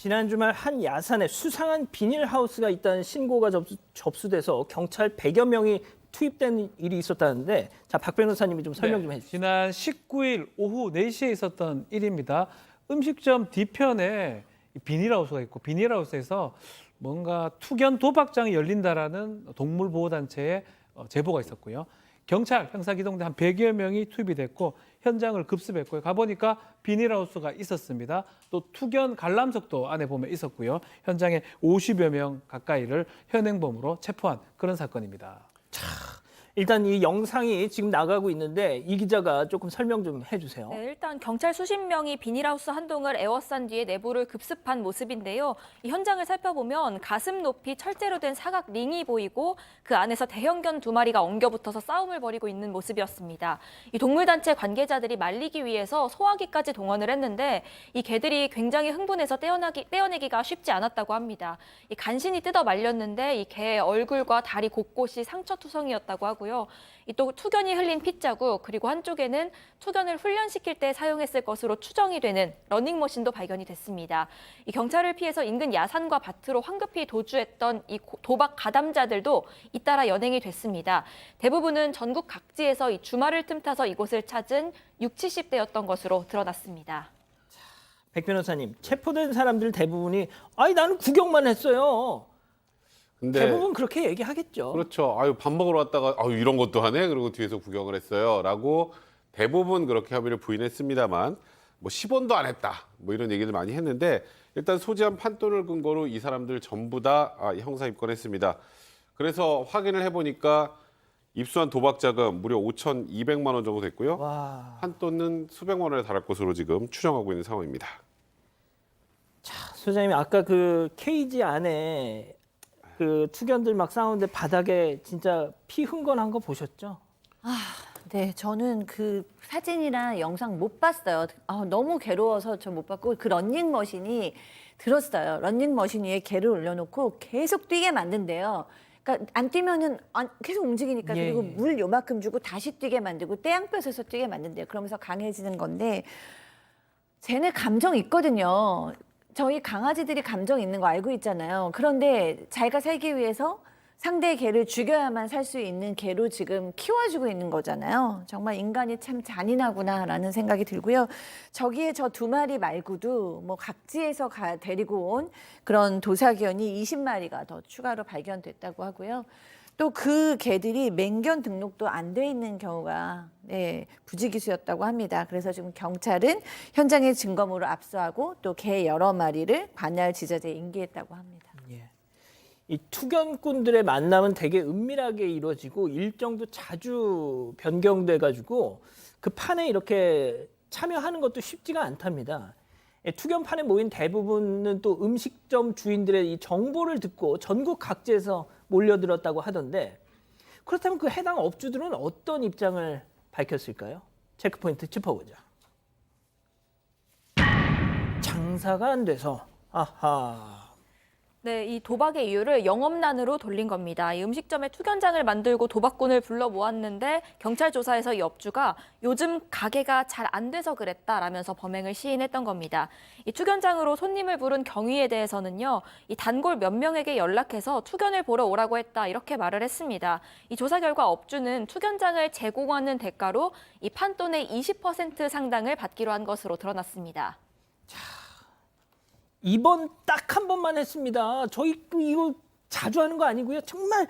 지난 주말 한 야산에 수상한 비닐하우스가 있다는 신고가 접수돼서 경찰 100여 명이 투입된 일이 있었다는데, 자, 박 변호사님이 좀 설명 좀 해주시죠. 지난 19일 오후 4시에 있었던 일입니다. 음식점 뒤편에 비닐하우스가 있고 비닐하우스에서 뭔가 투견 도박장이 열린다라는 동물보호단체의 제보가 있었고요. 경찰 형사기동대 한 100여 명이 투입이 됐고 현장을 급습했고요. 가보니까 비닐하우스가 있었습니다. 또 투견 관람석도 안에 보면 있었고요. 현장에 50여 명 가까이를 현행범으로 체포한 그런 사건입니다. 일단 이 영상이 지금 나가고 있는데 이 기자가 조금 설명 좀 해주세요. 네, 일단 경찰 수십 명이 비닐하우스 한 동을 에워싼 뒤에 내부를 급습한 모습인데요. 이 현장을 살펴보면 가슴 높이 철제로 된 사각 링이 보이고 그 안에서 대형견 2마리가 엉겨붙어서 싸움을 벌이고 있는 모습이었습니다. 이 동물단체 관계자들이 말리기 위해서 소화기까지 동원을 했는데 이 개들이 굉장히 흥분해서 떼어내기가 쉽지 않았다고 합니다. 이 간신히 뜯어 말렸는데 이 개의 얼굴과 다리 곳곳이 상처투성이었다고 하고 또 투견이 흘린 핏자국 그리고 한쪽에는 투견을 훈련시킬 때 사용했을 것으로 추정이 되는 러닝머신도 발견이 됐습니다. 이 경찰을 피해서 인근 야산과 밭으로 황급히 도주했던 이 도박 가담자들도 잇따라 연행이 됐습니다. 대부분은 전국 각지에서 이 주말을 틈타서 이곳을 찾은 60, 70대였던 것으로 드러났습니다. 백 변호사님, 체포된 사람들 대부분이 아니 나는 구경만 했어요. 근데 대부분 그렇게 얘기하겠죠. 그렇죠. 아유 밥 먹으러 왔다가 아유 이런 것도 하네. 그리고 뒤에서 구경을 했어요라고 대부분 그렇게 혐의를 부인했습니다만 뭐 10원도 안 했다. 뭐 이런 얘기를 많이 했는데 일단 소지한 판돈을 근거로 이 사람들 전부 다 형사 입건했습니다. 그래서 확인을 해보니까 입수한 도박 자금 무려 5,200만 원 정도 됐고요. 와. 판돈은 수백만 원에 달할 것으로 지금 추정하고 있는 상황입니다. 자, 소장님 아까 그 케이지 안에 그 투견들 막 싸우는데 바닥에 진짜 피 흥건한 거 보셨죠? 네, 저는 그 사진이나 영상 못 봤어요. 너무 괴로워서 저 못 봤고 그 런닝머신이 들었어요. 런닝머신 위에 개를 올려놓고 계속 뛰게 만든대요. 그러니까 안 뛰면은 계속 움직이니까 예, 그리고 예. 물 요만큼 주고 다시 뛰게 만들고 떼양 뺏어서 뛰게 만든대요. 그러면서 강해지는 건데 쟤네 감정 있거든요. 저희 강아지들이 감정 있는 거 알고 있잖아요. 그런데 자기가 살기 위해서 상대의 개를 죽여야만 살 수 있는 개로 지금 키워주고 있는 거잖아요. 정말 인간이 참 잔인하구나라는 생각이 들고요. 저기에 저 2마리 말고도 뭐 각지에서 데리고 온 그런 도사견이 20마리가 더 추가로 발견됐다고 하고요. 또 그 개들이 맹견 등록도 안 돼 있는 경우가 부지기수였다고 합니다. 그래서 지금 경찰은 현장의 증거물을 압수하고 또 개 여러 마리를 관할 지자체에 인계했다고 합니다. 예. 이 투견꾼들의 만남은 되게 은밀하게 이루어지고 일정도 자주 변경돼 가지고 그 판에 이렇게 참여하는 것도 쉽지가 않답니다. 예, 투견판에 모인 대부분은 또 음식점 주인들의 이 정보를 듣고 전국 각지에서 몰려들었다고 하던데, 그렇다면 그 해당 업주들은 어떤 입장을 밝혔을까요? 체크포인트 짚어보자. 장사가 안 돼서 아하. 네, 이 도박의 이유를 영업난으로 돌린 겁니다. 이 음식점에 투견장을 만들고 도박꾼을 불러 모았는데 경찰 조사에서 이 업주가 요즘 가게가 잘 안 돼서 그랬다라면서 범행을 시인했던 겁니다. 이 투견장으로 손님을 부른 경위에 대해서는요, 이 단골 몇 명에게 연락해서 투견을 보러 오라고 했다 이렇게 말을 했습니다. 이 조사 결과 업주는 투견장을 제공하는 대가로 이 판돈의 20% 상당을 받기로 한 것으로 드러났습니다. 이번 딱 한 번만 했습니다. 저희 이거 자주 하는 거 아니고요. 정말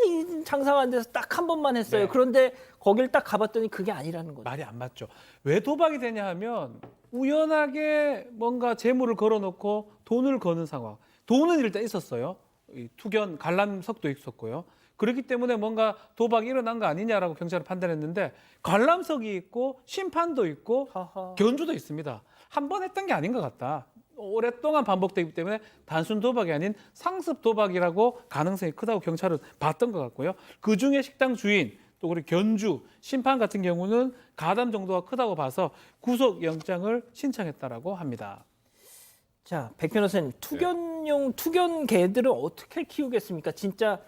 이 장사가 안 돼서 딱 한 번만 했어요. 네. 그런데 거길 딱 가봤더니 그게 아니라는 거죠. 말이 안 맞죠. 왜 도박이 되냐 하면 우연하게 뭔가 재물을 걸어놓고 돈을 거는 상황. 돈은 일단 있었어요. 이 투견 관람석도 있었고요. 그렇기 때문에 뭔가 도박이 일어난 거 아니냐라고 경찰은 판단했는데 관람석이 있고 심판도 있고 하하. 견주도 있습니다. 한 번 했던 게 아닌 것 같다. 오랫동안 반복되기 때문에 단순 도박이 아닌 상습 도박이라고 가능성이 크다고 경찰은 봤던 것 같고요. 그중에 식당 주인 또 그리고 견주, 심판 같은 경우는 가담 정도가 크다고 봐서 구속영장을 신청했다라고 합니다. 자, 백 변호사님, 투견용 투견 개들을 어떻게 키우겠습니까? 진짜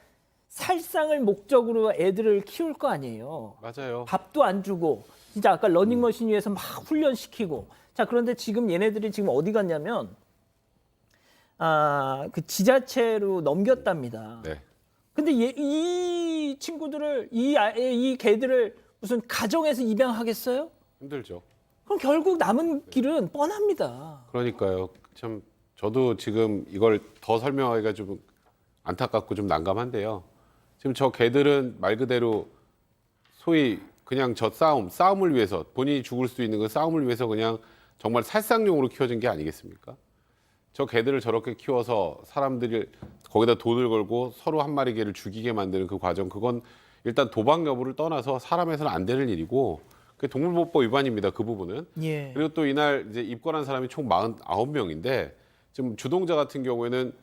살상을 목적으로 애들을 키울 거 아니에요. 맞아요. 밥도 안 주고 진짜 아까 러닝머신 위에서 막 훈련시키고. 자, 그런데 지금 얘네들이 지금 어디 갔냐면 그 지자체로 넘겼답니다. 네. 근데 이 친구들을 이 개들을 무슨 가정에서 입양하겠어요? 힘들죠. 그럼 결국 남은 길은 뻔합니다. 그러니까요. 참 저도 지금 이걸 더 설명하기가 좀 안타깝고 좀 난감한데요. 지금 저 개들은 말 그대로 소위 그냥 저 싸움을 위해서 본인이 죽을 수 있는 그 싸움을 위해서 그냥 정말 살상용으로 키워진 게 아니겠습니까? 저 개들을 저렇게 키워서 사람들이 거기다 돈을 걸고 서로 한 마리 개를 죽이게 만드는 그 과정, 그건 일단 도박 여부를 떠나서 사람에서는 안 되는 일이고 그게 동물보호법 위반입니다. 그 부분은. 예. 그리고 또 이날 이제 입건한 사람이 총 49명인데 지금 주동자 같은 경우에는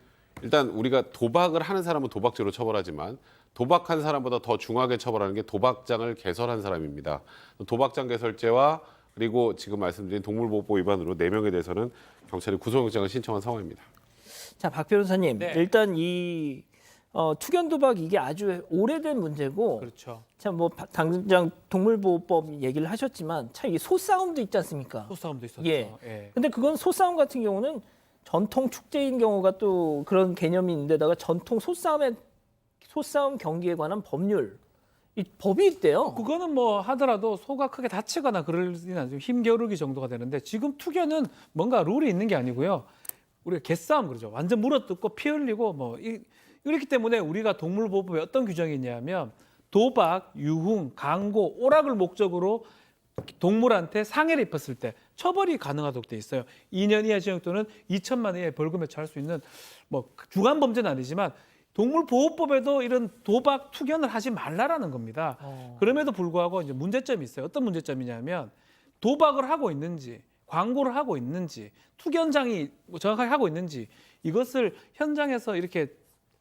일단 우리가 도박을 하는 사람은 도박죄로 처벌하지만 도박한 사람보다 더 중하게 처벌하는 게 도박장을 개설한 사람입니다. 도박장 개설죄와 그리고 지금 말씀드린 동물보호법 위반으로 4명에 대해서는 경찰이 구속영장을 신청한 상황입니다. 자, 박 변호사님, 네. 일단 이 투견 도박 이게 아주 오래된 문제고, 그렇죠. 참 뭐 당장 동물보호법 얘기를 하셨지만 참 이 소싸움도 있지 않습니까? 소싸움도 있었죠. 예. 예. 근데 그건 소싸움 같은 경우는 전통 축제인 경우가 또 그런 개념이 있는데다가 전통 소싸움 경기에 관한 법률, 이 법이 있대요. 그거는 뭐 하더라도 소가 크게 다치거나 그러진 않죠. 힘겨루기 정도가 되는데 지금 투견은 뭔가 룰이 있는 게 아니고요. 우리가 개싸움 그러죠. 완전 물어뜯고 피 흘리고 이렇기 때문에 우리가 동물보호법에 어떤 규정이 있냐면 도박, 유흥, 강고, 오락을 목적으로 동물한테 상해를 입혔을 때 처벌이 가능하도록 돼 있어요. 2년 이하 징역 또는 2천만 원 이하의 벌금에 처할 수 있는 뭐 주간 범죄는 아니지만 동물보호법에도 이런 도박, 투견을 하지 말라라는 겁니다. 그럼에도 불구하고 이제 문제점이 있어요. 어떤 문제점이냐면 도박을 하고 있는지, 광고를 하고 있는지, 투견장이 정확하게 하고 있는지 이것을 현장에서 이렇게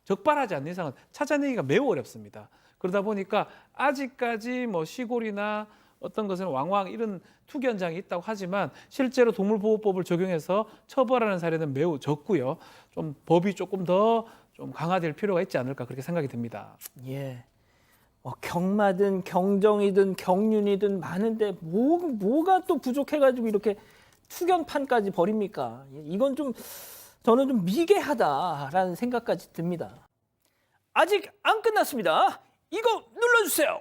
적발하지 않는 이상은 찾아내기가 매우 어렵습니다. 그러다 보니까 아직까지 뭐 시골이나 어떤 것은 왕왕 이런 투견장이 있다고 하지만 실제로 동물보호법을 적용해서 처벌하는 사례는 매우 적고요. 좀 법이 조금 더 좀 강화될 필요가 있지 않을까 그렇게 생각이 듭니다. 예. 뭐 경마든 경정이든 경륜이든 많은데 뭐가 또 부족해가지고 이렇게 투견판까지 벌입니까? 이건 좀 저는 좀 미개하다라는 생각까지 듭니다. 아직 안 끝났습니다. 이거 눌러주세요.